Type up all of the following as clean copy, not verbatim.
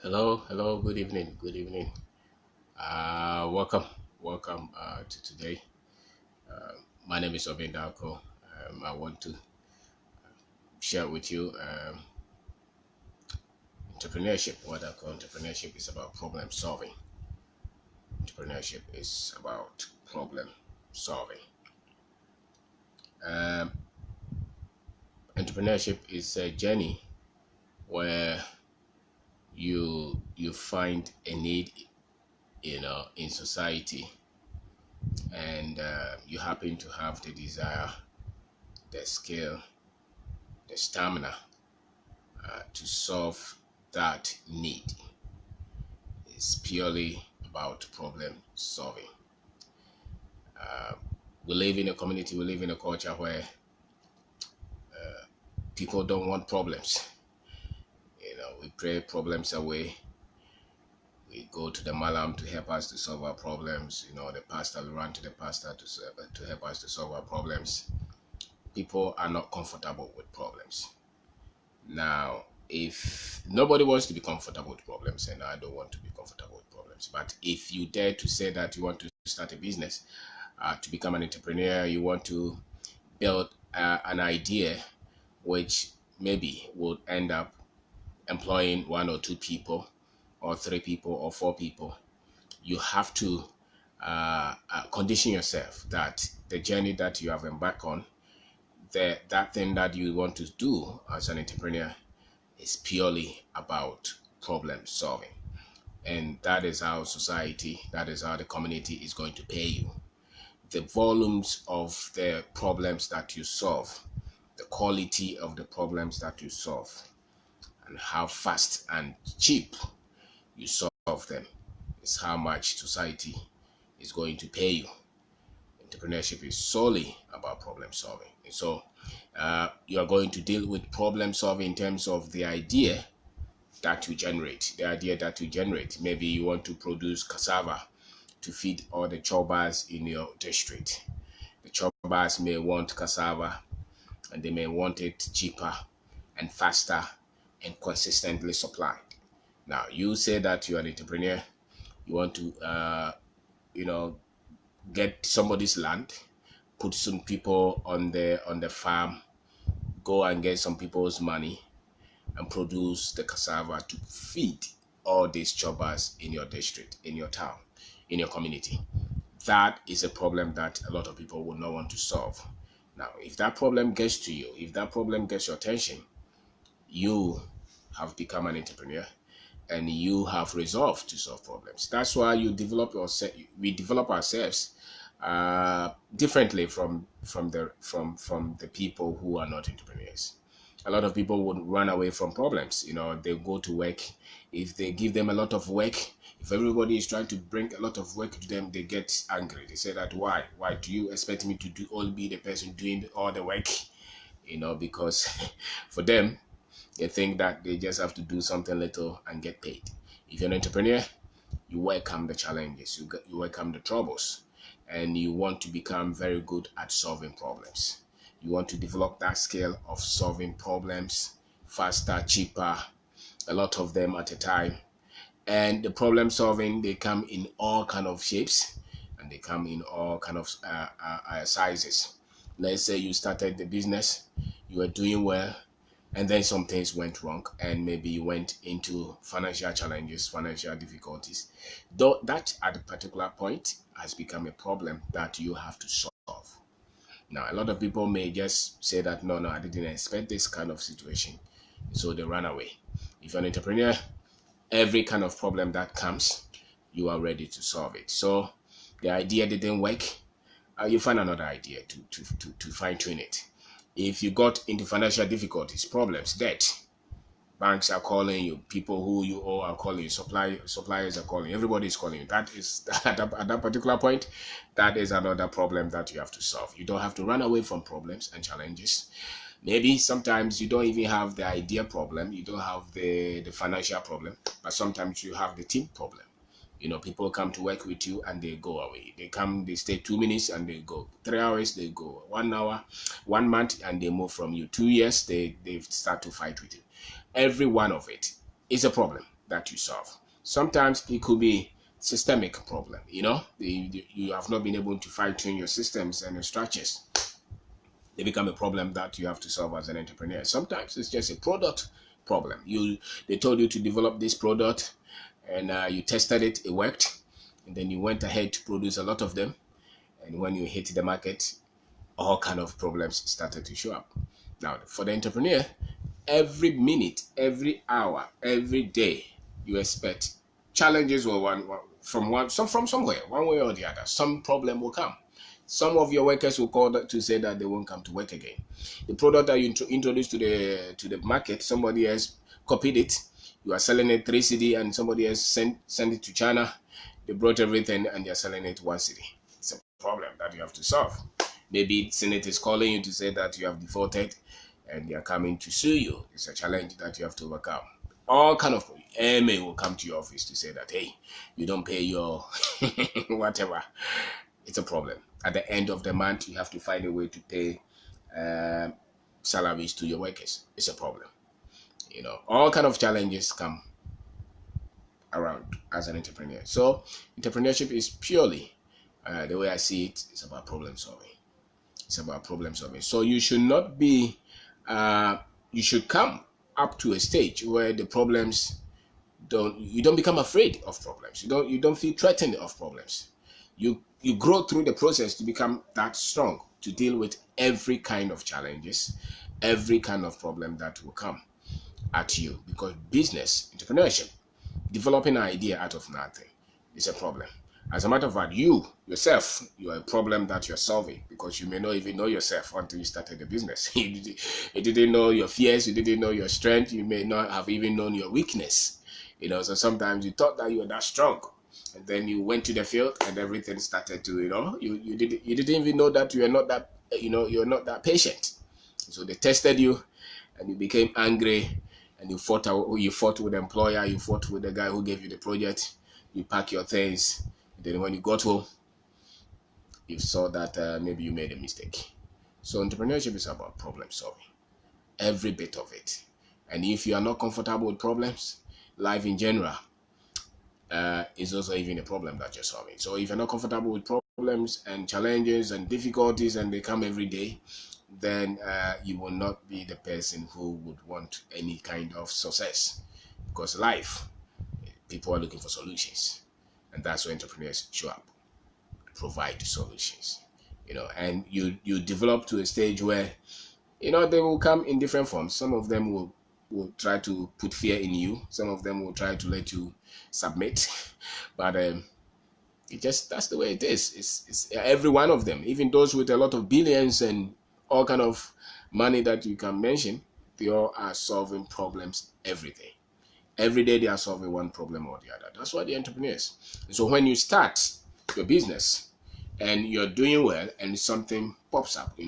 Hello, good evening. Welcome, to today. Uh, my name is Obindako. I want to share with you entrepreneurship. What I call entrepreneurship is about problem solving. Entrepreneurship is about problem solving. Um, Entrepreneurship is a journey where you find a need, in society, and you happen to have the desire, the skill, the stamina to solve that need. It's purely about problem solving. We live in a community, we live in a culture where people don't want problems. We pray problems away. We go to the malam to help us to solve our problems. The pastor, we run to the pastor to help us to solve our problems. People are not comfortable with problems. Now, if nobody wants to be comfortable with problems, and I don't want to be comfortable with problems, but if you dare to say that you want to start a business, to become an entrepreneur, you want to build an idea which maybe would end up employing one or two people, or three people, or four people, you have to condition yourself that the journey that you have embarked on, that thing that you want to do as an entrepreneur, is purely about problem solving. And that is how society, that is how the community is going to pay you. The volumes of the problems that you solve, the quality of the problems that you solve, and how fast and cheap you solve them is how much society is going to pay you. Entrepreneurship is solely about problem solving. So you are going to deal with problem solving in terms of the idea that you generate. Maybe you want to produce cassava to feed all the chobas in your district. The chobas may want cassava, and they may want it cheaper and faster and consistently supplied. Now, you say that you're an entrepreneur, you want to, you know, get somebody's land, put some people on the farm, go and get some people's money, and produce the cassava to feed all these choppers in your district, in your town, in your community. That is a problem that a lot of people would not want to solve. Now, if that problem gets to you, if that problem gets your attention, you have become an entrepreneur, and you have resolved to solve problems. That's why we develop ourselves differently from the people who are not entrepreneurs. A lot of people would run away from problems. They go to work. If they give them a lot of work, if everybody is trying to bring a lot of work to them, they get angry. They say that, why do you expect me to be the person doing all the work? Because for them, they think that they just have to do something little and get paid. If you're an entrepreneur, you welcome the challenges, you welcome the troubles, and you want to become very good at solving problems. You want to develop that skill of solving problems faster, cheaper, a lot of them at a time. And the problem solving, they come in all kind of shapes, and they come in all kind of sizes. Let's say you started the business, you were doing well, and then some things went wrong, and maybe you went into financial challenges, financial difficulties. Though that at a particular point has become a problem that you have to solve. Now, a lot of people may just say that, no, I didn't expect this kind of situation, so they run away. If you're an entrepreneur, every kind of problem that comes, you are ready to solve it. So the idea didn't work, you find another idea to fine tune it. If you got into financial difficulties, problems, debt, banks are calling you, people who you owe are calling you, suppliers are calling you, everybody is calling you. That is at that particular point, that is another problem that you have to solve. You don't have to run away from problems and challenges. Maybe sometimes you don't even have the idea problem, you don't have the financial problem, but sometimes you have the team problem. People come to work with you and they go away. They come, they stay 2 minutes and they go. 3 hours, they go. 1 hour, 1 month, and they move from you. 2 years, they start to fight with you. Every one of it is a problem. that you solve. Sometimes it could be systemic problem. You have not been able to fine tune your systems and your structures. They become a problem that you have to solve as an entrepreneur. Sometimes it's just a product problem. They told you to develop this product, and you tested it, it worked, and then you went ahead to produce a lot of them. And when you hit the market, all kind of problems started to show up. Now, for the entrepreneur, every minute, every hour, every day, you expect challenges from somewhere, one way or the other. Some problem will come. Some of your workers will call to say that they won't come to work again. The product that you introduce to the market, somebody else copied it. You are selling it 3 cedi, and somebody else sent it to China. They brought everything and they're selling it 1 cedi. It's a problem that you have to solve. Maybe Senate is calling you to say that you have defaulted and they are coming to sue you. It's a challenge that you have to overcome. All kind of AMA will come to your office to say that, hey, you don't pay your whatever. It's a problem. At the end of the month, you have to find a way to pay salaries to your workers. It's a problem. All kind of challenges come around as an entrepreneur. So entrepreneurship is purely, the way I see it, it's about problem solving. It's about problem solving. So you should not be, you should come up to a stage where the problems you don't become afraid of problems. You don't feel threatened of problems. You grow through the process to become that strong to deal with every kind of challenges, every kind of problem that will come at you. Because business, entrepreneurship, developing an idea out of nothing is a problem. As a matter of fact, you yourself, you are a problem that you're solving, because you may not even know yourself until you started the business. You didn't know your fears, you didn't know your strength, you may not have even known your weakness. So sometimes you thought that you were that strong, and then you went to the field and everything started to, you didn't even know that you are not that, you're not that patient. So they tested you and you became angry, and you fought with the employer, you fought with the guy who gave you the project, you pack your things. Then when you got home, you saw that maybe you made a mistake. So entrepreneurship is about problem solving, every bit of it. And if you are not comfortable with problems, life in general is also even a problem that you're solving. So if you're not comfortable with problems and challenges and difficulties, and they come every day, then you will not be the person who would want any kind of success. Because life, people are looking for solutions. And that's where entrepreneurs show up, provide solutions, and you develop to a stage where, they will come in different forms. Some of them will try to put fear in you. Some of them will try to let you submit. But that's the way it is. It's every one of them, even those with a lot of billions and all kind of money that you can mention, they all are solving problems every day. Every day they are solving one problem or the other. That's why they're entrepreneurs. So when you start your business and you're doing well and something pops up,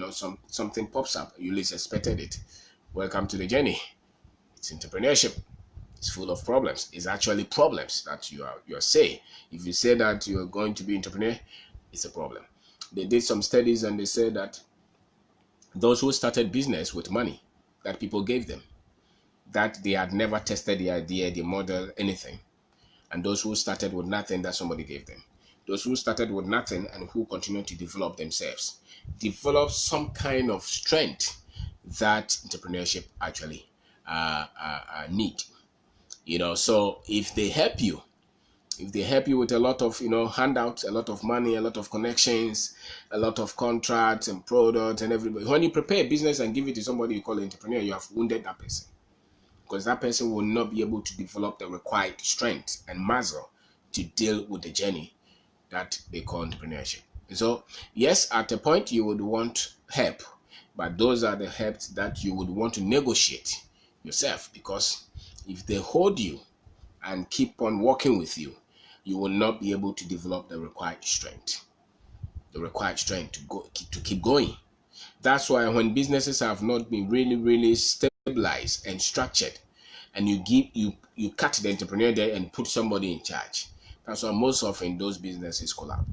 something pops up, you least expected it. Welcome to the journey. It's entrepreneurship. It's full of problems. It's actually problems that you're saying. If you say that you're going to be entrepreneur, it's a problem. They did some studies and they said that those who started business with money that people gave them, that they had never tested the idea, the model, anything. And those who started with nothing that somebody gave them. Those who started with nothing and who continue to develop themselves, develop some kind of strength that entrepreneurship actually need. So if they help you with a lot of, handouts, a lot of money, a lot of connections, a lot of contracts and products and everybody, when you prepare a business and give it to somebody you call an entrepreneur, you have wounded that person. Because that person will not be able to develop the required strength and muscle to deal with the journey that they call entrepreneurship. So, yes, at a point you would want help, but those are the helps that you would want to negotiate yourself, because if they hold you and keep on working with you, you will not be able to develop the required strength. To keep going. That's why when businesses have not been really, really stabilized and structured, and you cut the entrepreneur there and put somebody in charge, that's why most often those businesses collapse.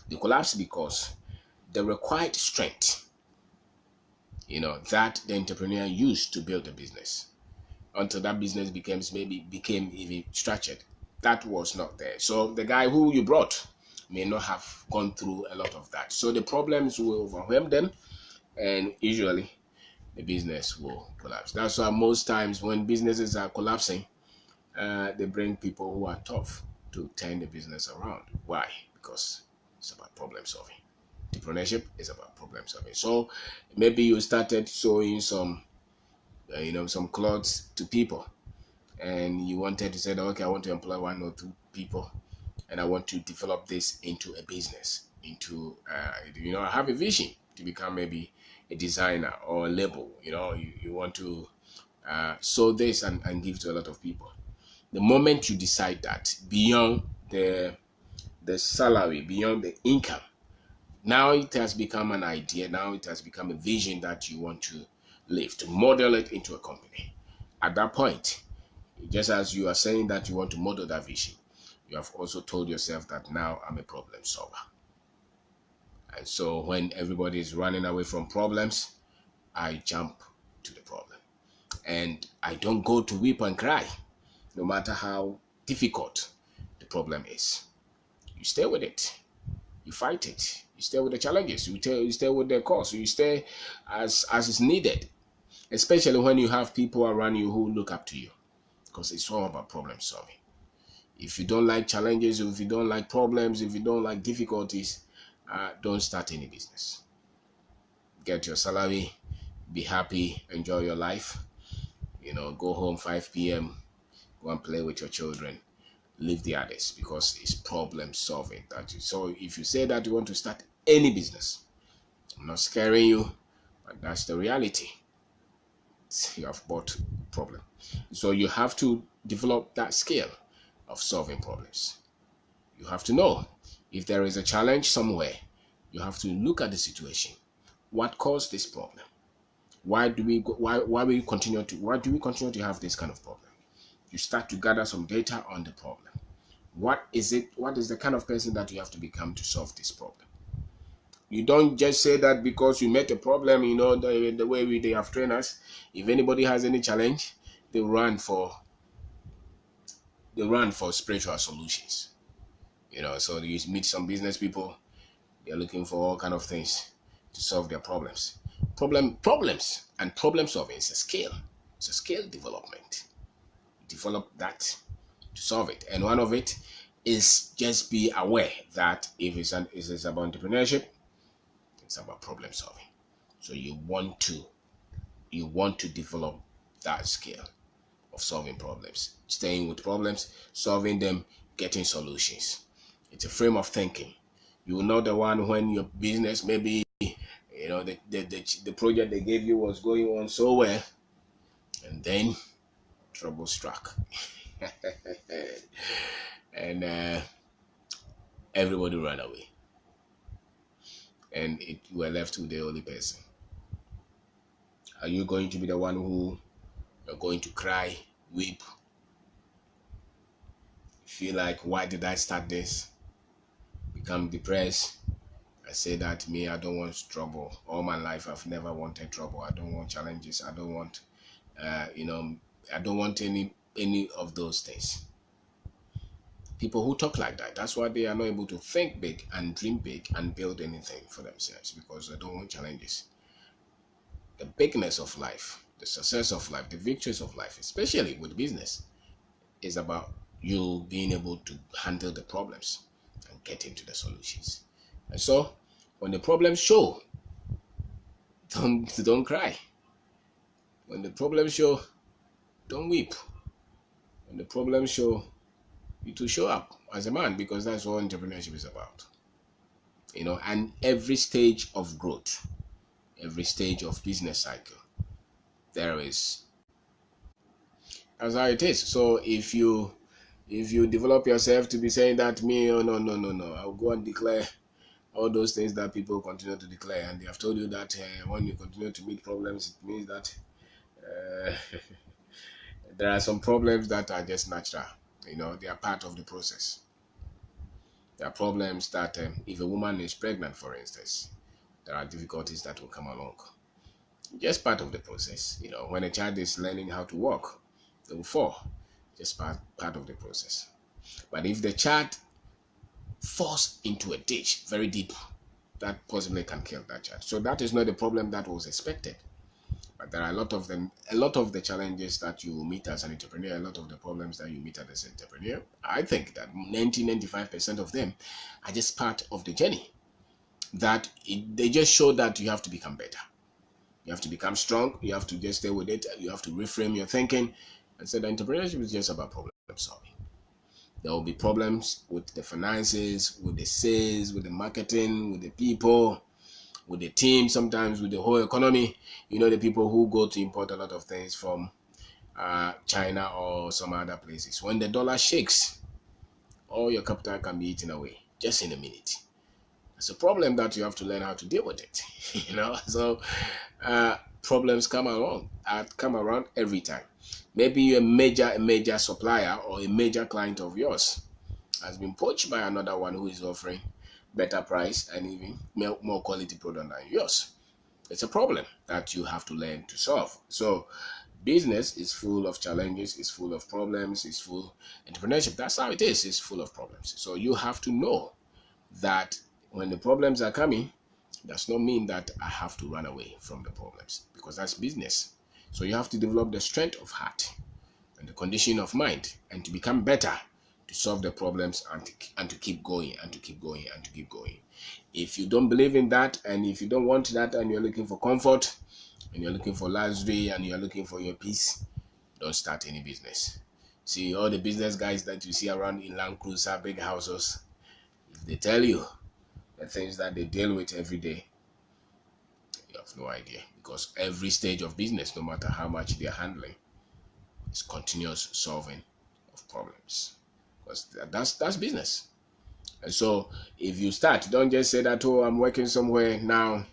They collapse because the required strength, that the entrepreneur used to build the business, until that business became even structured. That was not there. So the guy who you brought may not have gone through a lot of that. So the problems will overwhelm them, and usually the business will collapse. That's why most times when businesses are collapsing, they bring people who are tough to turn the business around. Why? Because it's about problem solving. Entrepreneurship is about problem solving. So maybe you started sewing some, some clothes to people, and you wanted to say, okay, I want to employ 1 or 2 people, and I want to develop this into a business, I have a vision to become maybe a designer or a label. You want to sew this and give to a lot of people. The moment you decide that, beyond the salary, beyond the income, now it has become an idea. Now it has become a vision that you want to live, to model it into a company. At that point, just as you are saying that you want to model that vision, you have also told yourself that now I'm a problem solver. And so when everybody is running away from problems, I jump to the problem. And I don't go to weep and cry, no matter how difficult the problem is. You stay with it. You fight it. You stay with the challenges. You stay with the cause. You stay as is needed, especially when you have people around you who look up to you, because it's all about problem solving. If you don't like challenges, if you don't like problems, if you don't like difficulties, don't start any business. Get your salary, be happy, enjoy your life. Go home 5 p.m., go and play with your children. Leave the others, because it's problem solving. So if you say that you want to start any business, I'm not scaring you, but that's the reality. You have bought a problem. So you have to develop that skill of solving problems. You have to know if there is a challenge somewhere, you have to look at the situation. What caused this problem? Why do we continue to have this kind of problem? You start to gather some data on the problem. What is the kind of person that you have to become to solve this problem? You don't just say that because you met a problem. The way they have trained us. If anybody has any challenge, they run for spiritual solutions. So you meet some business people, they're looking for all kind of things to solve their problems. Problems and problem solving is a skill. It's a skill development. Develop that to solve it. And one of it is just be aware that if it's about entrepreneurship, it's about problem solving. So you want to develop that skill of solving problems, staying with problems, solving them, getting solutions. It's a frame of thinking. You will not the one when your business maybe the project they gave you was going on so well, and then trouble struck. And everybody ran away, and you were left with the only person. Are you going to be the one who are going to cry, weep, feel like, why did I start this, become depressed? I say that I don't want trouble. All my life I've never wanted trouble. I don't want challenges. I don't want I don't want any of those things. People who talk like that, that's why they are not able to think big and dream big and build anything for themselves, because they don't want challenges. The bigness of life, the success of life, the victories of life, especially with business, is about you being able to handle the problems and get into the solutions. And so when the problems show, don't cry. When the problems show, don't weep. When the problems show, you to show up as a man, because that's what entrepreneurship is about. And every stage of growth, every stage of business cycle, that's how it is. So if you develop yourself to be saying that no, I'll go and declare all those things that people continue to declare, and they have told you that when you continue to meet problems, it means that there are some problems that are just natural. They are part of the process. There are problems that if a woman is pregnant, for instance, there are difficulties that will come along. Just part of the process. When a child is learning how to walk, They will fall. Just part of the process. But if the child falls into a ditch very deep, that possibly can kill that child. So that is not the problem that was expected. But there are a lot of them, a lot of the challenges that you meet as an entrepreneur, a lot of the problems that you meet as an entrepreneur. I think that 95% of them are just part of the journey. They just show that you have to become better. You have to become strong. You have to just stay with it. You have to reframe your thinking. And so the entrepreneurship is just about problem solving. There will be problems with the finances, with the sales, with the marketing, with the people, with the team, sometimes with the whole economy. You know, the people who go to import a lot of things from China or some other places. When the dollar shakes, all your capital can be eaten away just in a minute. It's a problem that you have to learn how to deal with it. So problems come around every time. Maybe a major supplier or a major client of yours has been poached by another one who is offering better price and even more quality product than yours. It's a problem that you have to learn to solve. So business is full of challenges, it's full of problems, it's full entrepreneurship. That's how it is. It's full of problems. So you have to know that when the problems are coming, does not mean that I have to run away from the problems, because that's business. So you have to develop the strength of heart and the condition of mind and to become better to solve the problems and to keep going and to keep going and to keep going. If you don't believe in that, and if you don't want that, and you're looking for comfort and you're looking for luxury and you're looking for your peace, don't start any business. See, all the business guys that you see around in Land Cruiser, big houses, if they tell you the things that they deal with every day, you have no idea, because every stage of business, no matter how much they're handling, is continuous solving of problems, because that's business. And so if you start, don't just say that, oh, I'm working somewhere now.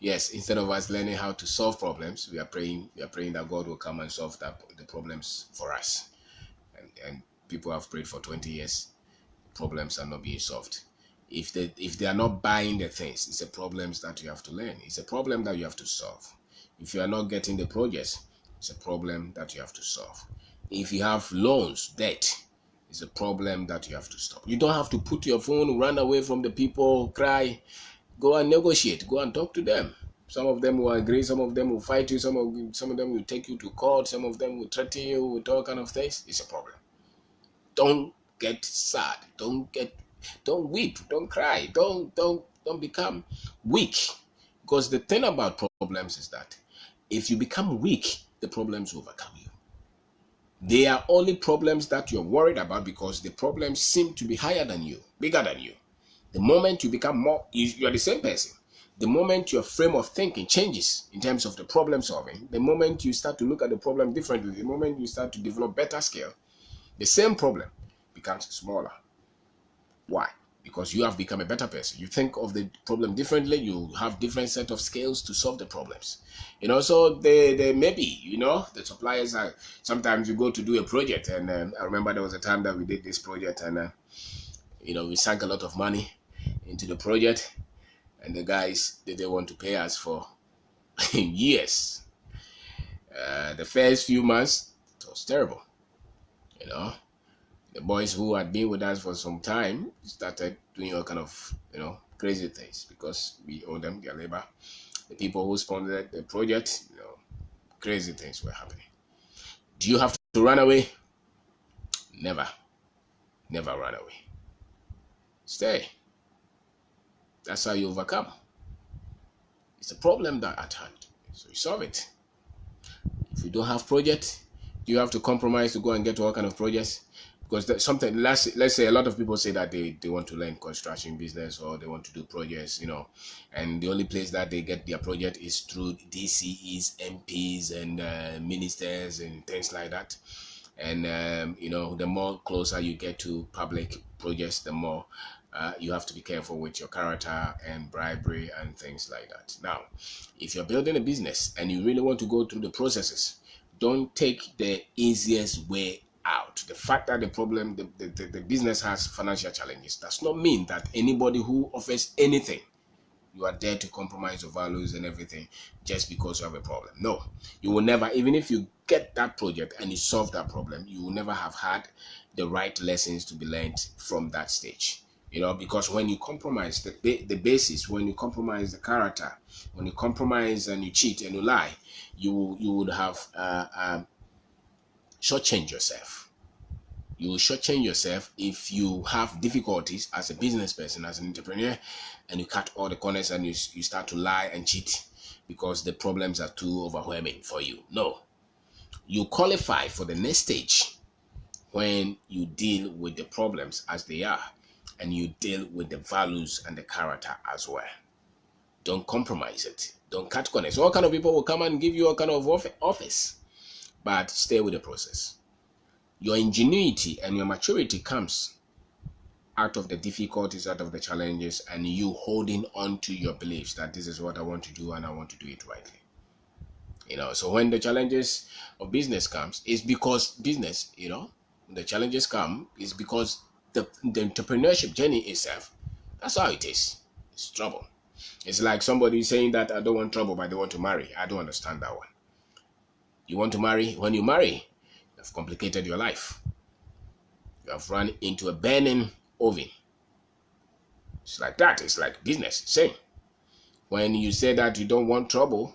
Yes, instead of us learning how to solve problems, we are praying that God will come and solve the problems for us. And people have prayed for 20 years, problems are not being solved. If they are not buying the things, it's a problem that you have to learn. It's a problem that you have to solve. If you are not getting the projects, it's a problem that you have to solve. If you have loans, debt, it's a problem that you have to stop. You don't have to put your phone, run away from the people, cry. Go and negotiate. Go and talk to them. Some of them will agree. Some of them will fight you. Some of them will take you to court. Some of them will threaten you with all kind of things. It's a problem. Don't get sad. Don't weep. Don't cry. Don't become weak. Because the thing about problems is that if you become weak, the problems will overcome you. They are only problems that you're worried about because the problems seem to be higher than you, bigger than you. The moment you become more, you're the same person. The moment your frame of thinking changes in terms of the problem solving, the moment you start to look at the problem differently, the moment you start to develop better skill, the same problem becomes smaller. Why? Because you have become a better person. You think of the problem differently. You have different set of skills to solve the problems. So they maybe, the suppliers are, sometimes you go to do a project, and I remember there was a time that we did this project, and we sank a lot of money into the project, and the guys didn't want to pay us for years. The first few months, it was terrible. The boys who had been with us for some time started doing all kind of crazy things because we owe them their labor. The people who sponsored the project, crazy things were happening. Do you have to run away? Never run away. Stay. That's how you overcome. It's a problem that at hand, so you solve it. If you don't have project, do you have to compromise to go and get all kind of projects? Because that's something, let's say a lot of people say that they want to learn construction business or they want to do projects, and the only place that they get their project is through DCEs, MPs, and ministers and things like that. And the more closer you get to public projects, the more you have to be careful with your character and bribery and things like that. Now, if you're building a business and you really want to go through the processes, don't take the easiest way out. The fact that the business has financial challenges does not mean that anybody who offers anything You are there to compromise your values and everything just because you have a problem. No, you will never, even if you get that project and you solve that problem, you will never have had the right lessons to be learned from that stage. Because when you compromise the basis, when you compromise the character, when you compromise and you cheat and you lie, you would have shortchange yourself. You will shortchange yourself if you have difficulties as a business person, as an entrepreneur, and you cut all the corners and you start to lie and cheat because the problems are too overwhelming for you. No, you qualify for the next stage when you deal with the problems as they are and you deal with the values and the character as well. Don't compromise it. Don't cut corners. All kind of people will come and give you all kind of office, but stay with the process. Your ingenuity and your maturity comes out of the difficulties, out of the challenges, and you holding on to your beliefs that this is what I want to do and I want to do it rightly. So when the challenges of business comes, it's because business, the challenges come is because the entrepreneurship journey itself, that's how it is. It's trouble. It's like somebody saying that I don't want trouble, but they want to marry. I don't understand that one. You want to marry, when you marry, you've complicated your life. You have run into a burning oven. It's like that. It's like business. Same. When you say that you don't want trouble,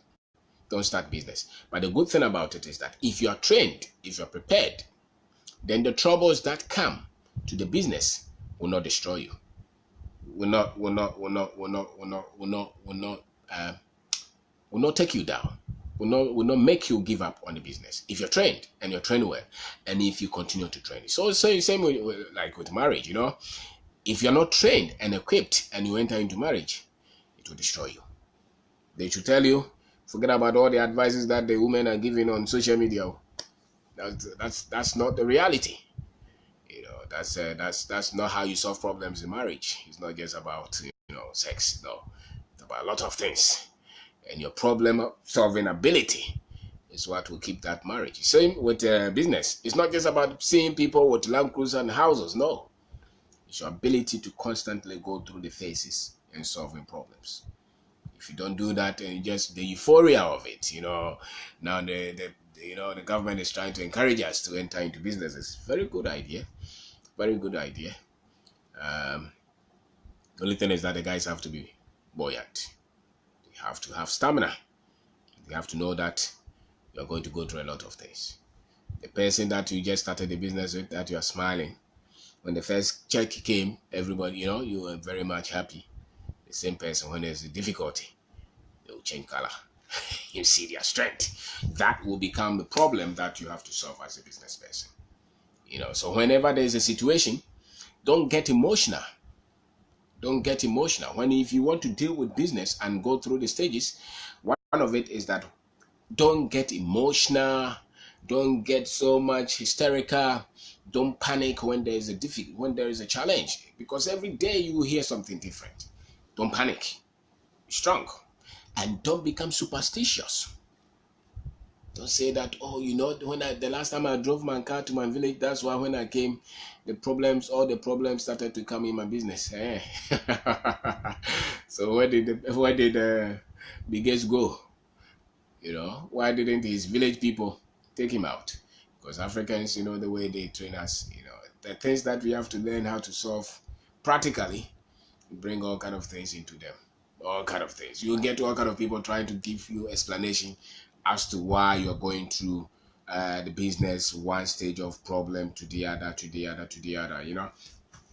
don't start business. But the good thing about it is that if you are trained, if you are prepared, then the troubles that come to the business will not destroy you. Will not take you down. Will not make you give up on the business if you're trained and you're trained well, and if you continue to train. So same like with marriage, if you're not trained and equipped and you enter into marriage, it will destroy you. They should tell you, forget about all the advices that the women are giving on social media. That's not the reality. That's not how you solve problems in marriage. It's not just about sex. No, it's about a lot of things. And your problem solving ability is what will keep that marriage. Same with business. It's not just about seeing people with Land Cruiser and houses. No, it's your ability to constantly go through the phases and solving problems. If you don't do that, and just the euphoria of it, now the government is trying to encourage us to enter into businesses. Very good idea. Very good idea. The only thing is that the guys have to be buoyant. They have to have stamina. You have to know that you're going to go through a lot of things. The person that you just started the business with, that you are smiling, when the first check came, everybody, you were very much happy. The same person, when there's a difficulty, they will change color. You see their strength. That will become the problem that you have to solve as a business person. So whenever there's a situation, don't get emotional. Don't get emotional. If you want to deal with business and go through the stages, one of it is that don't get emotional. Don't get so much hysterical. Don't panic when there is a challenge, because every day you will hear something different. Don't panic. Be strong, and don't become superstitious. Don't say that, the last time I drove my car to my village, that's why when I came, all the problems started to come in my business. So where did Biggest go? Why didn't his village people take him out? Because Africans, the way they train us, the things that we have to learn how to solve practically, we bring all kind of things into them. All kind of things. You'll get all kind of people trying to give you explanation as to why you're going through the business, one stage of problem to the other,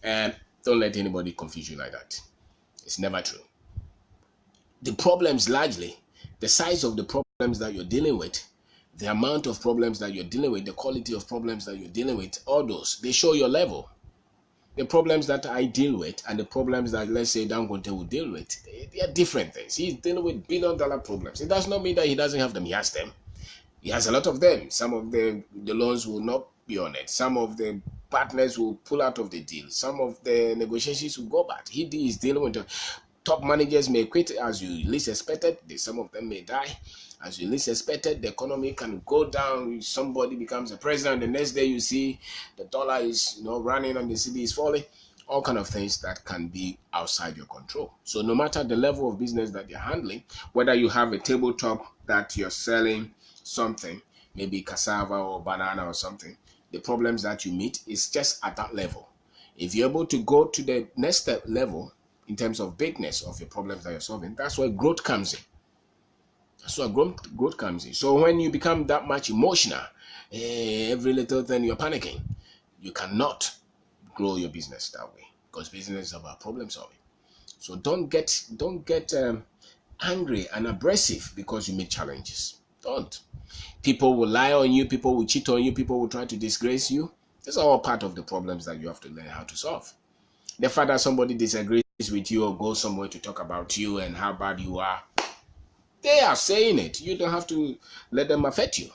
and don't let anybody confuse you like that. It's never true. The problems, largely the size of the problems that you're dealing with, the amount of problems that you're dealing with, the quality of problems that you're dealing with, all those, they show your level. The problems that I deal with and the problems that, let's say, Dangote will deal with, they are different things. He's dealing with billion-dollar problems. It does not mean that he doesn't have them. He has them. He has a lot of them. Some of the loans will not be on it. Some of the partners will pull out of the deal. Some of the negotiations will go bad. He is dealing with top managers may quit as you least expected. Some of them may die as you least expected. The economy can go down. Somebody becomes a president. The next day you see the dollar is running and the city is falling. all kind of things that can be outside your control. So no matter the level of business that you're handling, whether you have a tabletop that you're selling something, maybe cassava or banana or something, the problems that you meet is just at that level. If you're able to go to the next level in terms of bigness of your problems that you're solving, that's where growth comes in. That's where growth comes in. So when you become that much emotional, every little thing you're panicking, you cannot grow your business that way, because business is about problem solving. So don't get angry and aggressive because you meet challenges. Don't. People will lie on you, people will cheat on you, people will try to disgrace you. These are all part of the problems that you have to learn how to solve. The fact that somebody disagrees with you or goes somewhere to talk about you and how bad you are, they are saying it. You don't have to let them affect you.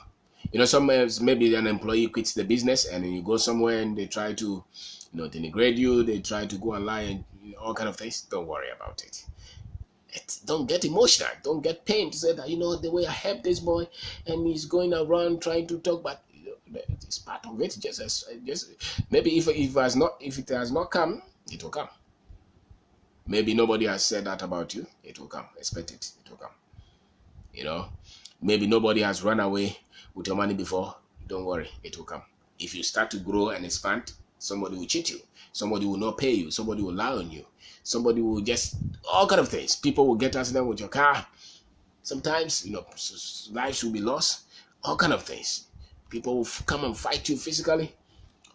You know, sometimes maybe an employee quits the business and then you go somewhere and they try to, denigrate you. They try to go and lie and all kind of things. Don't worry about it. Don't get emotional. Don't get pained to say that, the way I helped this boy and he's going around trying to talk, but it's part of it. Just maybe if it has not come, it will come. Maybe nobody has said that about you. It will come. Expect it. It will come. Maybe nobody has run away with your money before. Don't worry. It will come. If you start to grow and expand, somebody will cheat you. Somebody will not pay you. Somebody will lie on you. Somebody will just, all kind of things. People will get accident with your car. Sometimes, lives will be lost. All kind of things. People will come and fight you physically.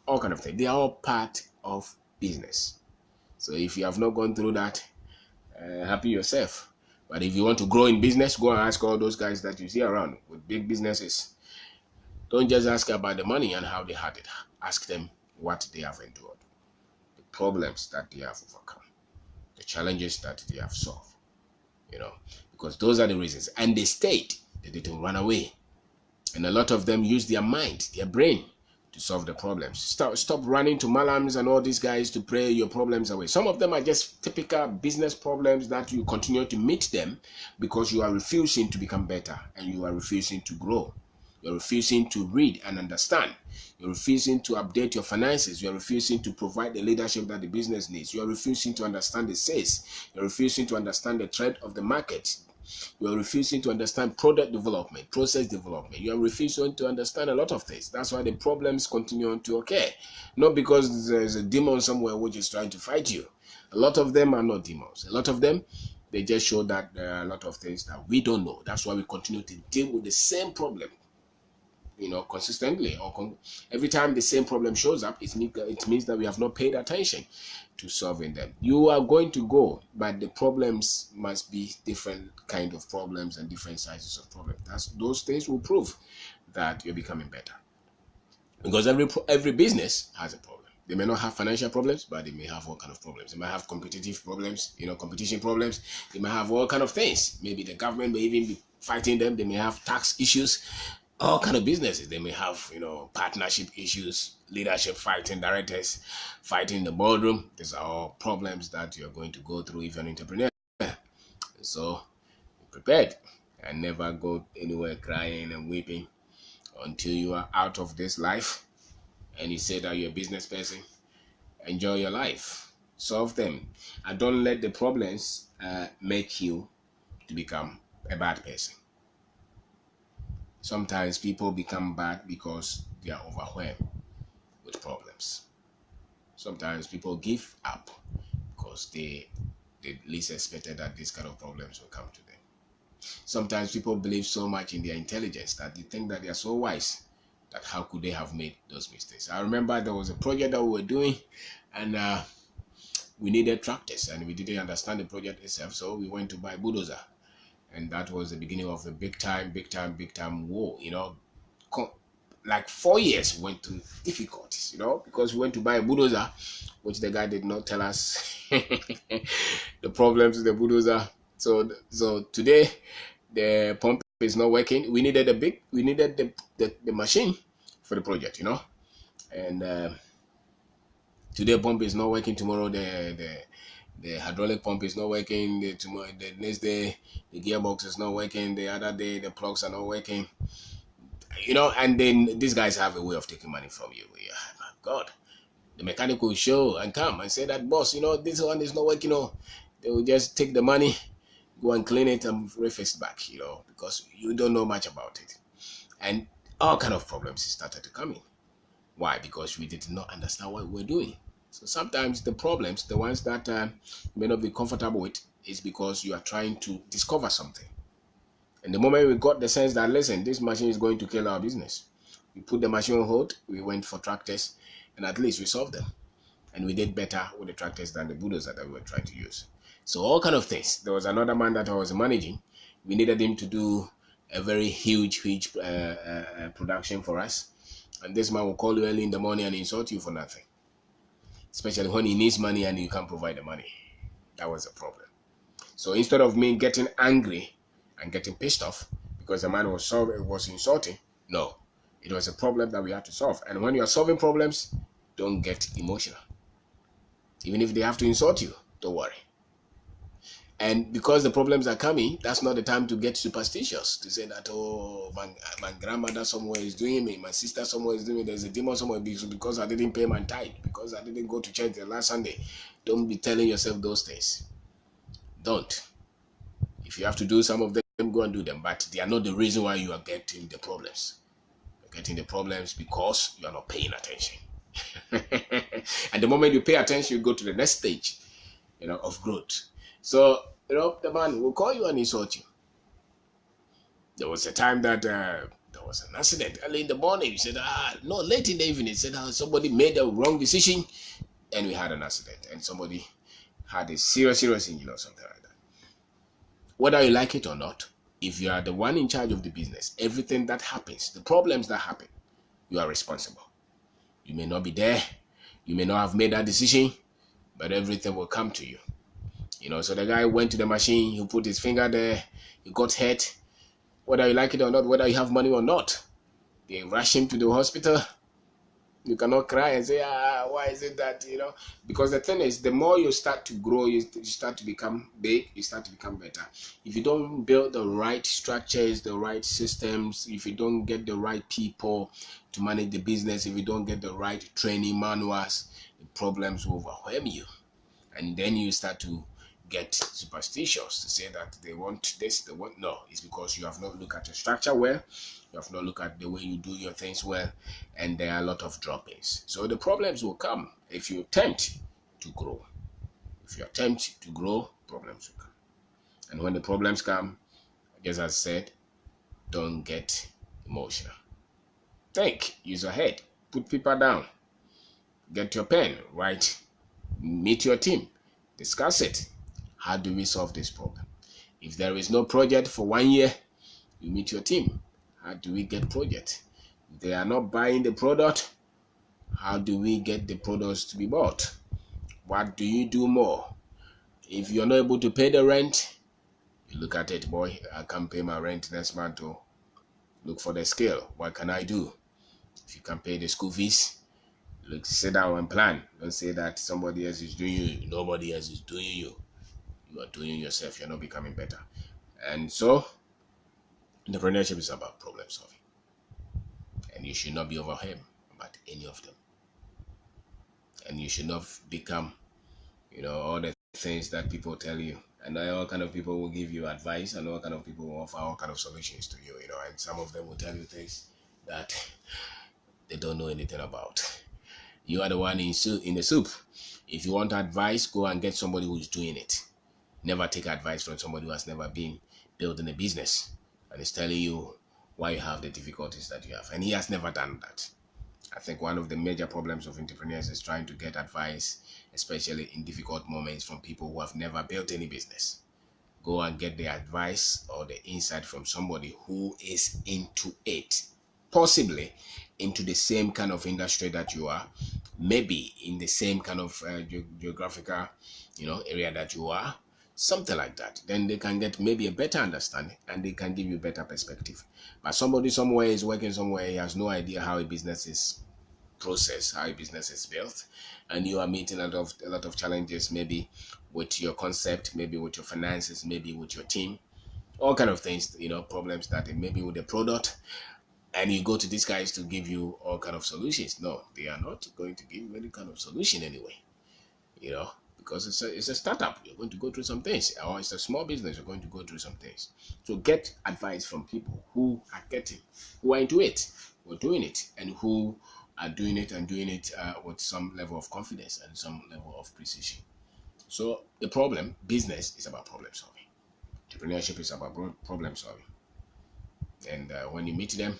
All kind of things. They are all part of business. So if you have not gone through that, happy yourself. But if you want to grow in business, go and ask all those guys that you see around with big businesses. Don't just ask about the money and how they had it. Ask them what they have endured, the problems that they have overcome, the challenges that they have solved. Because those are the reasons. And they stayed. They didn't run away. And a lot of them use their mind, their brain, to solve the problems. Stop running to malams and all these guys to pray your problems away. Some of them are just typical business problems that you continue to meet them because you are refusing to become better and you are refusing to grow. You're refusing to read and understand. You're refusing to update your finances. You're refusing to provide the leadership that the business needs. You're refusing to understand the sales. You're refusing to understand the trend of the market. You are refusing to understand product development, process development. You are refusing to understand a lot of things. That's why the problems continue to occur. Not because there's a demon somewhere which is trying to fight you. A lot of them are not demons. A lot of them, they just show that there are a lot of things that we don't know. That's why we continue to deal with the same problem, consistently. Every time the same problem shows up, it means that we have not paid attention to solving them. You are going to go, but the problems must be different kind of problems and different sizes of problems. Those things will prove that you're becoming better. Because every business has a problem. They may not have financial problems, but they may have all kind of problems. They might have competitive problems, competition problems. They may have all kind of things. Maybe the government may even be fighting them. They may have tax issues. All kind of businesses. They may have, partnership issues, leadership fighting, directors fighting in the boardroom. These are all problems that you're going to go through if you're an entrepreneur. So be prepared and never go anywhere crying and weeping until you are out of this life and you say that you're a business person. Enjoy your life. Solve them. And don't let the problems make you to become a bad person. Sometimes people become bad because they are overwhelmed with problems. Sometimes people give up because they least expected that these kind of problems will come to them. Sometimes people believe so much in their intelligence that they think that they are so wise that how could they have made those mistakes. I remember there was a project that we were doing and we needed tractors and we didn't understand the project itself, so we went to buy bulldozer. And that was the beginning of the big time war, like 4 years went through difficulties, because we went to buy a bulldozer, which the guy did not tell us the problems with the bulldozer. So today the pump is not working. We needed the machine for the project, and today pump is not working. Tomorrow the hydraulic pump is not working. The next day the gearbox is not working. The other day the plugs are not working. And then these guys have a way of taking money from you. Yeah, my God. The mechanic will show and come and say that, boss, this one is not working. They will just take the money, go and clean it and refix it back, because you don't know much about it. And all kind of problems started to come in. Why? Because we did not understand what we're doing. So sometimes the problems, the ones that you may not be comfortable with, is because you are trying to discover something. And the moment we got the sense that, listen, this machine is going to kill our business, we put the machine on hold, we went for tractors, and at least we solved them. And we did better with the tractors than the bulldozer that we were trying to use. So all kind of things. There was another man that I was managing. We needed him to do a very huge production for us. And this man will call you early in the morning and insult you for nothing. Especially when he needs money and you can't provide the money. That was a problem. So instead of me getting angry and getting pissed off because the man was insulting, no. It was a problem that we had to solve. And when you are solving problems, don't get emotional. Even if they have to insult you, don't worry. And because the problems are coming, that's not the time to get superstitious, to say that, oh, my grandmother somewhere is doing me, my sister somewhere is doing me, there's a demon somewhere because I didn't pay my tithe, because I didn't go to church the last Sunday. Don't be telling yourself those things. Don't. If you have to do some of them, go and do them. But they are not the reason why you are getting the problems. You're getting the problems because you are not paying attention. And the moment you pay attention, you go to the next stage, of growth. So, the man will call you and insult you. There was a time that there was an accident early in the morning. He said, no, late in the evening. He said, somebody made a wrong decision and we had an accident. And somebody had a serious injury or something like that. Whether you like it or not, if you are the one in charge of the business, everything that happens, the problems that happen, you are responsible. You may not be there. You may not have made that decision, but everything will come to you. So the guy went to the machine, he put his finger there, he got hurt. Whether you like it or not, whether you have money or not, they rush him to the hospital. You cannot cry and say, why is it that, because the thing is, the more you start to grow, you start to become big, you start to become better. If you don't build the right structures, the right systems, if you don't get the right people to manage the business, if you don't get the right training manuals, the problems will overwhelm you. And then you start to get superstitious to say that they want this, they want no. It's because you have not looked at your structure well, you have not looked at the way you do your things well, and there are a lot of droppings. So the problems will come if you attempt to grow. If you attempt to grow, problems will come. And when the problems come, just as I said, don't get emotional. Think, use your head, put people down, get your pen, write, meet your team, discuss it. How do we solve this problem? If there is no project for 1 year, you meet your team. How do we get project? If they are not buying the product, how do we get the products to be bought? What do you do more? If you're not able to pay the rent, you look at it, boy, I can't pay my rent next month. To look for the scale. What can I do? If you can't pay the school fees, sit down and plan. Don't say that somebody else is doing you. Nobody else is doing you. You are doing yourself. You're not becoming better. And so, entrepreneurship is about problem solving. And you should not be overwhelmed about any of them. And you should not become, all the things that people tell you. And all kind of people will give you advice, and all kind of people will offer all kind of solutions to you, and some of them will tell you things that they don't know anything about. You are the one in the soup. If you want advice, go and get somebody who's doing it. Never take advice from somebody who has never been building a business and is telling you why you have the difficulties that you have. And he has never done that. I think one of the major problems of entrepreneurs is trying to get advice, especially in difficult moments, from people who have never built any business. Go and get the advice or the insight from somebody who is into it, possibly into the same kind of industry that you are, maybe in the same kind of geographical, area that you are, something like that. Then they can get maybe a better understanding and they can give you better perspective. But somebody somewhere is working somewhere, he has no idea how a business is processed, how a business is built, and you are meeting a lot of challenges, maybe with your concept, maybe with your finances, maybe with your team, all kind of things, problems that maybe with the product. and you go to these guys to give you all kind of solutions. No, they are not going to give you any kind of solution anyway. You know, because it's a startup. You're going to go through some things, or it's a small business. You're going to go through some things. So get advice from people who are into it, who are doing it, and who are doing it with some level of confidence and some level of precision. So the business is about problem solving. Entrepreneurship is about problem solving. And when you meet them,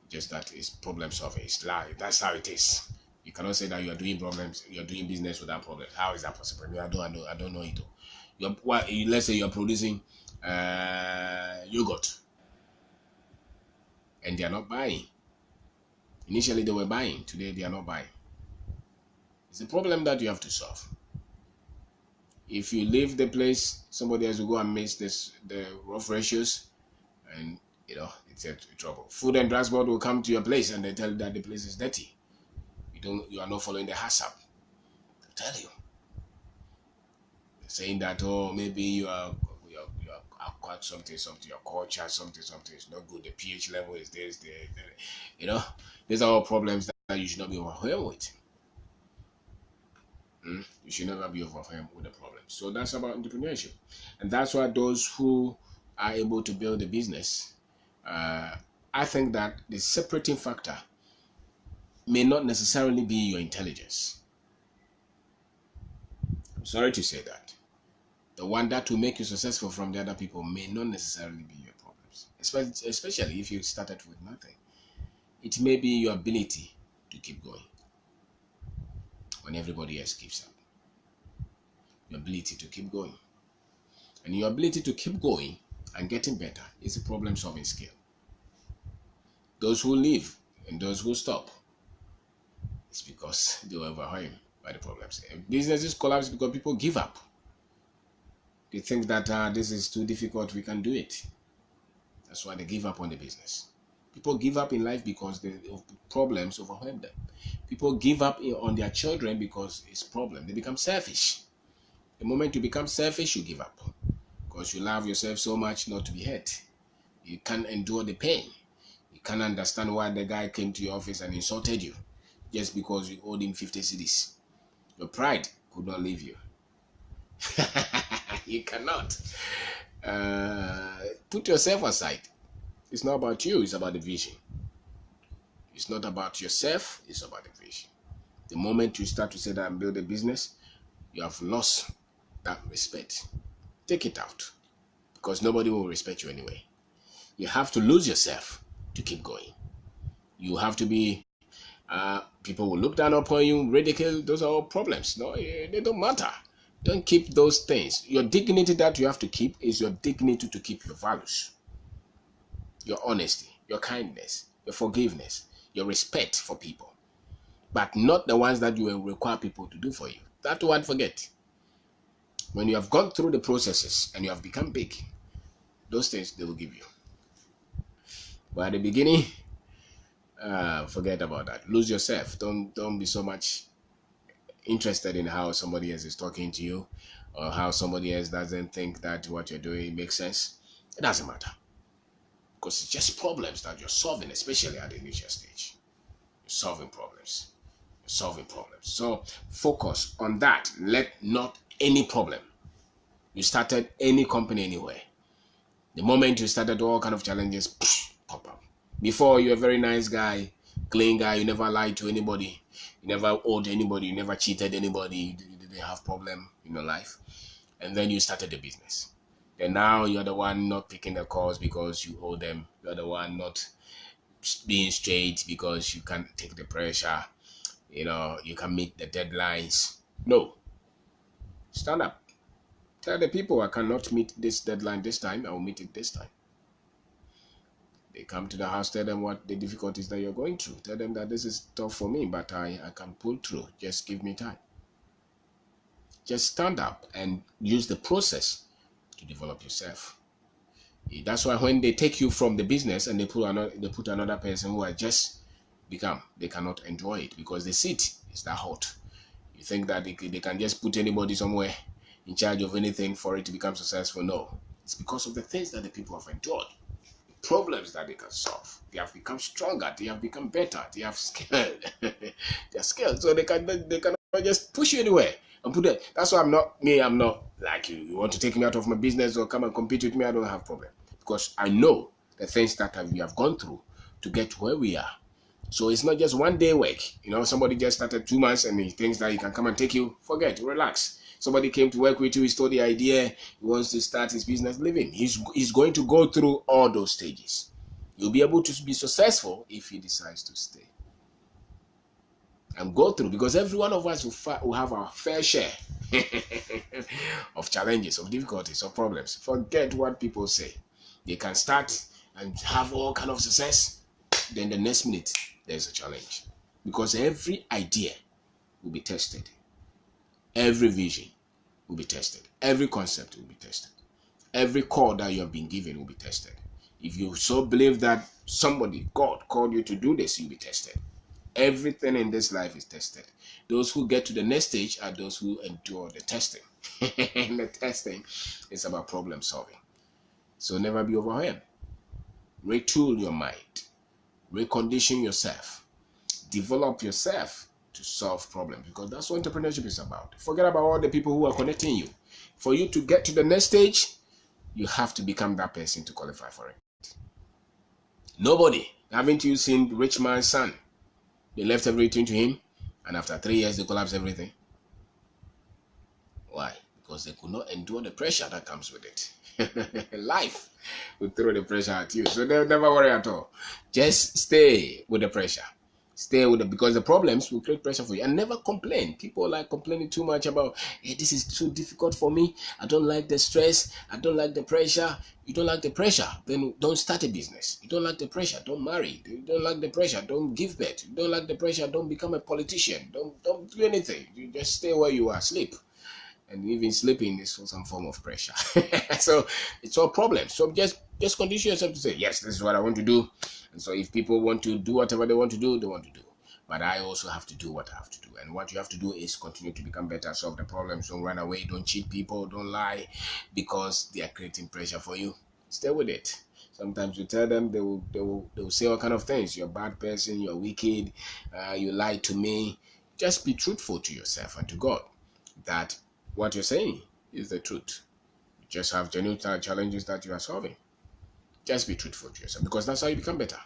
just that is problem solving. It's live. That's how it is. You cannot say that you are doing business without problems. How is that possible? I don't know it. Let's say you are producing yogurt, and they are not buying. Initially they were buying. Today they are not buying. It's a problem that you have to solve. If you leave the place, somebody else will go and miss the rough ratios, and it's a trouble. Food and transport will come to your place and they tell you that the place is dirty. You are not following the HACCP. I tell you. They're saying that, maybe you are acquired something, your culture, something is not good. The pH level is this, these are all problems that you should not be overwhelmed with. You should never be overwhelmed with the problem. So that's about entrepreneurship. And that's why those who are able to build a business, I think that the separating factor may not necessarily be your intelligence. I'm sorry to say that. The one that will make you successful from the other people may not necessarily be your problems, especially if you started with nothing. It may be your ability to keep going when everybody else gives up. Your ability to keep going. And your ability to keep going and getting better is a problem-solving skill. Those who leave and those who stop, it's because they were overwhelmed by the problems. Businesses collapse because people give up. They think that this is too difficult, we can't do it. That's why they give up on the business. People give up in life because the problems overwhelm them. People give up on their children because it's problem. They become selfish. The moment you become selfish, you give up. Because you love yourself so much not to be hurt. You can't endure the pain. You can't understand why the guy came to your office and insulted you just because you owed him 50 cedis. Your pride could not leave you. You cannot. Put yourself aside. It's not about you, it's about the vision. It's not about yourself, it's about the vision. The moment you start to say that and build a business, you have lost that respect. Take it out. Because nobody will respect you anyway. You have to lose yourself to keep going. You have to be, people will look down upon you, ridicule, those are all problems. No, they don't matter. Don't keep those things. Your dignity that you have to keep is your dignity to keep your values. Your honesty, your kindness, your forgiveness, your respect for people. But not the ones that you will require people to do for you. That one, forget. When you have gone through the processes and you have become big, those things they will give you. But at the beginning, forget about that. Lose yourself. Don't be so much interested in how somebody else is talking to you or how somebody else doesn't think that what you're doing makes sense. It doesn't matter. Because it's just problems that you're solving, especially at the initial stage. You're solving problems. You're solving problems. So focus on that. Let not any problem. You started any company anywhere. The moment you started all kind of challenges, pop up. Before, you're a very nice guy, clean guy, you never lied to anybody, you never owed anybody, you never cheated anybody, you didn't have problem in your life. And then you started a business. And now you're the one not picking the calls because you owe them. You're the one not being straight because you can't take the pressure. You can meet the deadlines. No. Stand up. Tell the people I cannot meet this deadline this time. I will meet it this time. They come to the house, tell them what the difficulties that you're going through. Tell them that this is tough for me, but I can pull through. Just give me time. Just stand up and use the process to develop yourself. That's why when they take you from the business and they put another person who has just become, they cannot enjoy it because the seat is that hot. You think that they can just put anybody somewhere in charge of anything for it to become successful. No, it's because of the things that the people have endured. problems that they can solve. They have become stronger. They have become better. They have skilled. They are skilled, so they cannot just push you anywhere and put it. That's why I'm not like you. You want to take me out of my business or come and compete with me? I don't have problem, because I know the things that we have gone through to get to where we are. So it's not just one day work. Somebody just started 2 months and he thinks that he can come and take you. Forget, relax. Somebody came to work with you, he stole the idea, he wants to start his business living. He's going to go through all those stages. You'll be able to be successful if he decides to stay and go through, because every one of us will have our fair share of challenges, of difficulties, of problems. Forget what people say. They can start and have all kind of success, then the next minute there's a challenge, because every idea will be tested, every vision will be tested, every concept will be tested, every call that you have been given will be tested. If you so believe that God called you to do this, you'll be tested. Everything in this life is tested. Those who get to the next stage are those who endure the testing. And the testing is about problem solving. So never be overwhelmed. Retool your mind. Recondition yourself. Develop yourself to solve problems, because that's what entrepreneurship is about. Forget about all the people who are connecting you. For you to get to the next stage, you have to become that person to qualify for it. Nobody. Haven't you seen the rich man's son? They left everything to him, and after 3 years, they collapsed everything. Why? Because they could not endure the pressure that comes with it. Life will throw the pressure at you. So they'll never worry at all. Just stay with the pressure. Stay with it, because the problems will create pressure for you. And never complain. People like complaining too much about, hey, this is too difficult for me. I don't like the stress. I don't like the pressure. You don't like the pressure, then don't start a business. You don't like the pressure, don't marry. You don't like the pressure, don't give birth. You don't like the pressure, don't become a politician. Don't do anything. You just stay where you are, sleep. And even sleeping is some form of pressure. So it's all problems. So just condition yourself to say, yes, this is what I want to do. And so if people want to do whatever they want to do, they want to do. But I also have to do what I have to do. And what you have to do is continue to become better, solve the problems. Don't run away, don't cheat people, don't lie, because they are creating pressure for you. Stay with it. Sometimes you tell them, they will say all kind of things. You're a bad person, you're wicked, you lied to me. Just be truthful to yourself and to God that what you're saying is the truth. You just have genuine challenges that you are solving. Just be truthful to yourself, because that's how you become better.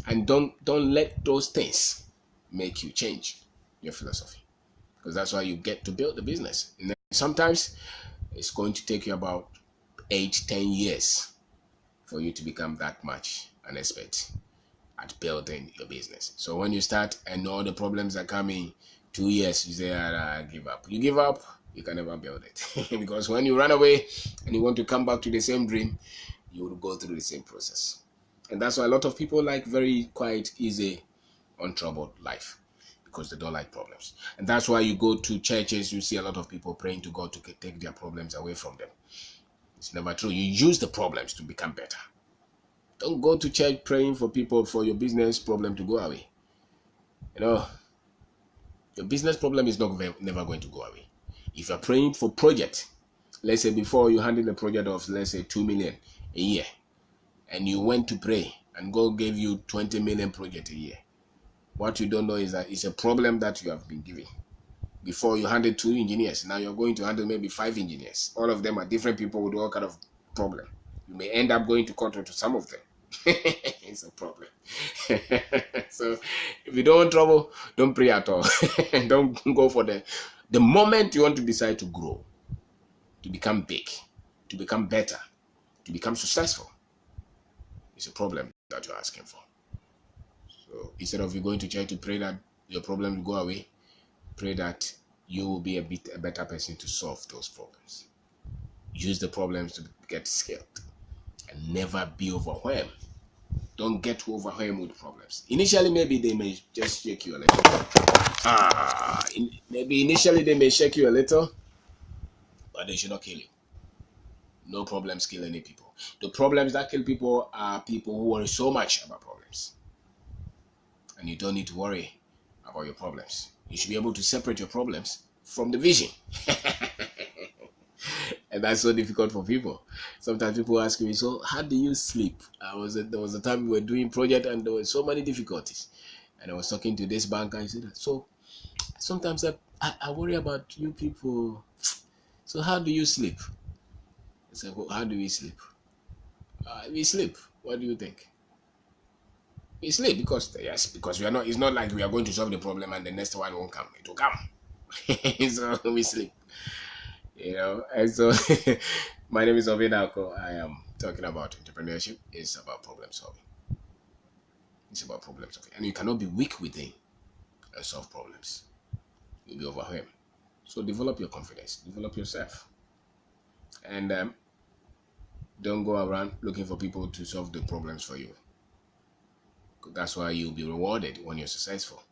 And don't let those things make you change your philosophy, because that's why you get to build the business. And then sometimes it's going to take you about 8-10 years for you to become that much an expert at building your business. So when you start and all the problems are coming, 2 years, you say, I give up. You give up, you can never build it. Because when you run away and you want to come back to the same dream, you will go through the same process. And that's why a lot of people like very quiet, easy, untroubled life, because they don't like problems. And that's why you go to churches, you see a lot of people praying to God to take their problems away from them. It's never true. You use the problems to become better. Don't go to church praying for people for your business problem to go away. Your business problem is never going to go away. If you're praying for project, let's say before you handle a project of, let's say, 2 million a year, and you went to pray and God gave you 20 million project a year, what you don't know is that it's a problem that you have been given. Before you handled 2 engineers, now you're going to handle maybe 5 engineers. All of them are different people with all kind of problem. You may end up going to court to some of them. It's a problem. So if you don't want trouble, don't pray at all. Don't go for the moment you want to decide to grow, to become big, to become better, to become successful. It's a problem that you're asking for. So instead of you going to church to pray that your problem will go away, pray that you will be a better person to solve those problems. Use the problems to get skilled and never be overwhelmed. Don't get too overwhelmed with problems. Initially, maybe they may just shake you a little. Maybe initially they may shake you a little, but they should not kill you. No problems kill any people. The problems that kill people are people who worry so much about problems. And you don't need to worry about your problems. You should be able to separate your problems from the vision. And that's so difficult for people. Sometimes people ask me, so how do you sleep? There was a time we were doing project and there were so many difficulties. And I was talking to this banker, I said, so sometimes I worry about you people. So how do you sleep? I said, well, how do we sleep? We sleep. What do you think? We sleep because yes, because we are not. It's not like we are going to solve the problem and the next one won't come. It will come. So we sleep. And so my name is Kwabena. I am talking about entrepreneurship. It's about problem solving. It's about problem solving, and you cannot be weak within and solve problems. You'll be overwhelmed. So develop your confidence. Develop yourself, and don't go around looking for people to solve the problems for you. That's why you'll be rewarded when you're successful.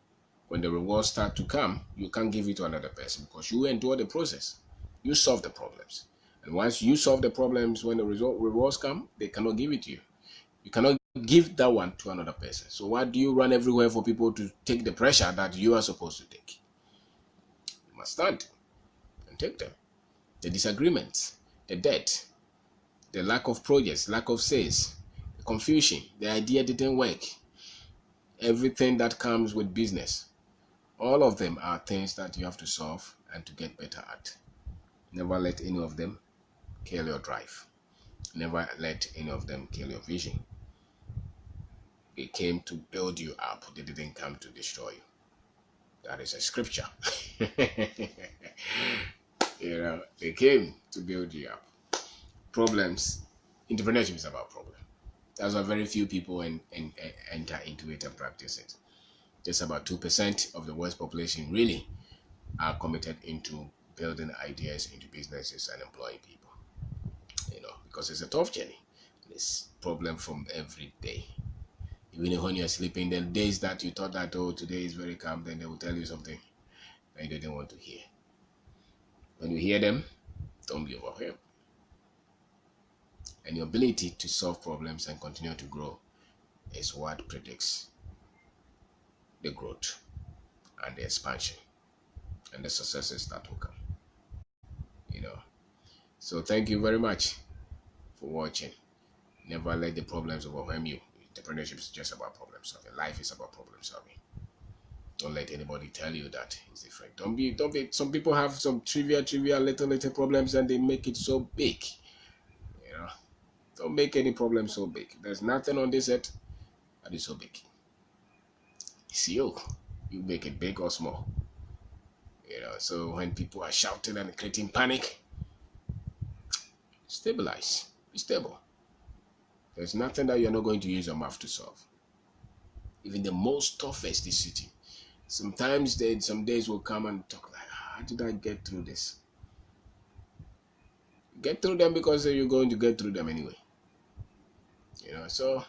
When the rewards start to come, you can't give it to another person because you endure the process. You solve the problems. And once you solve the problems, when the rewards come, they cannot give it to you. You cannot give that one to another person. So why do you run everywhere for people to take the pressure that you are supposed to take? You must stand and take them. The disagreements, the debt, the lack of projects, lack of sales, the confusion, the idea didn't work, everything that comes with business. All of them are things that you have to solve and to get better at. Never let any of them kill your drive. Never let any of them kill your vision. They came to build you up. They didn't come to destroy you. That is a scripture. They came to build you up. Problems. Entrepreneurship is about problems. That's why very few people enter into it and practice it. Just about 2% of the world's population really are committed into building ideas into businesses and employing people. Because it's a tough journey. It's problem from every day. Even when you're sleeping, the days that you thought that, oh, today is very calm, then they will tell you something that you didn't want to hear. When you hear them, don't be overwhelmed. And your ability to solve problems and continue to grow is what predicts the growth and the expansion and the successes that will come. So thank you very much for watching. Never let the problems overwhelm you. Entrepreneurship is just about problem solving. Life is about problem solving. Don't let anybody tell you that it's different. Don't be. Some people have some trivial, little problems and they make it so big. Don't make any problem so big. There's nothing on this earth that is so big. It's you. You make it big or small. So when people are shouting and creating panic, stabilize. Be stable. There's nothing that you're not going to use your mouth to solve. Even the most toughest decision. Sometimes some days will come and talk like, how did I get through this? Get through them because you're going to get through them anyway. So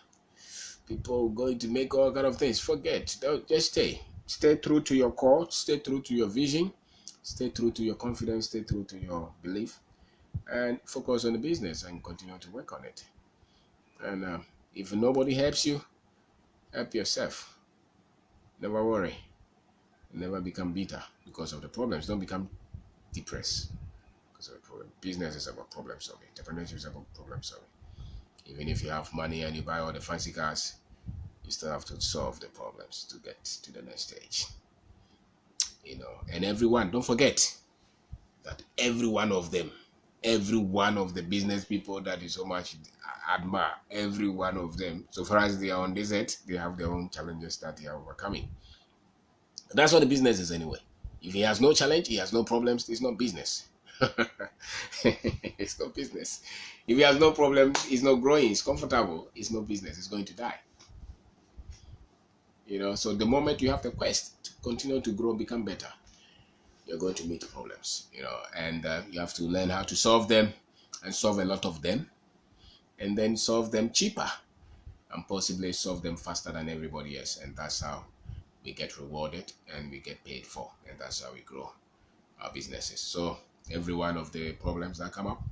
people are going to make all kind of things. Forget. Just stay. Stay true to your core. Stay true to your vision. Stay true to your confidence. Stay true to your belief. And focus on the business and continue to work on it. And if nobody helps you, help yourself. Never worry. Never become bitter because of the problems. Don't become depressed because of the problem. Business is about problem solving. Entrepreneurship is about problem solving. Even if you have money and you buy all the fancy cars, you still have to solve the problems to get to the next stage. And everyone, don't forget that every one of them, every one of the business people that you so much admire, every one of them, so far as they are on this earth, they have their own challenges that they are overcoming. That's what the business is anyway. If he has no challenge, he has no problems, it's not business. It's not business. If he has no problem, he's not growing, he's comfortable, it's no business, he's going to die. So the moment you have the quest to continue to grow, become better, you're going to meet problems, and you have to learn how to solve them and solve a lot of them, and then solve them cheaper and possibly solve them faster than everybody else. And that's how we get rewarded and we get paid for, and that's how we grow our businesses. So every one of the problems that come up,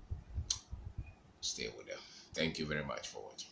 stay with them. Thank you very much for watching.